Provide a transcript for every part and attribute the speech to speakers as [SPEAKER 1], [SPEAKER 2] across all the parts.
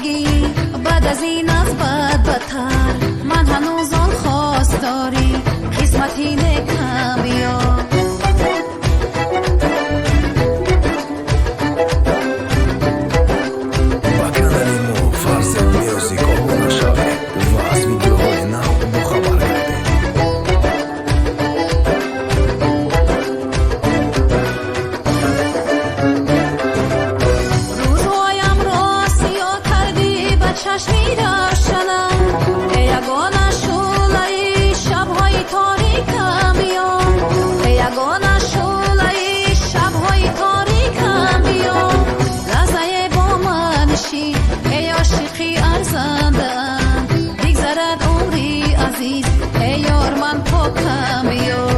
[SPEAKER 1] زندگی بعد از این از بد بدتر، من هنوز آن خواست داری قسمتی نکم بیا. چشمی روشنم ای یگانه شعله شب‌های تاریکم بیا، ای یگانه شعله شب‌های تاریکم بیا. لحظه با من نشین ای عاشقی ارزنده‌ام، بگذرد عمری عزیز ای یار من پاکم بیا.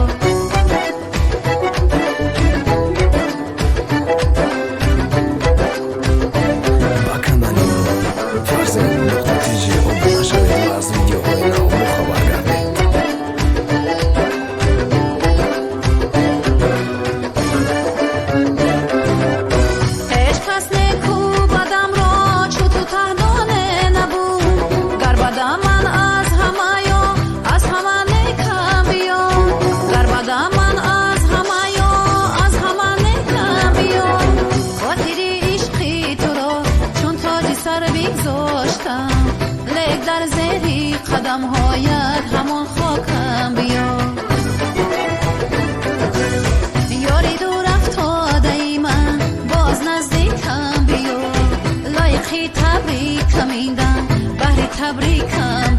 [SPEAKER 1] لیک در زیری قدم هایت همان خاکم بیا. یاری دور افتاده ای من باز نزدیکم بیا، لایقی تبریکم این دم بهر تبریکم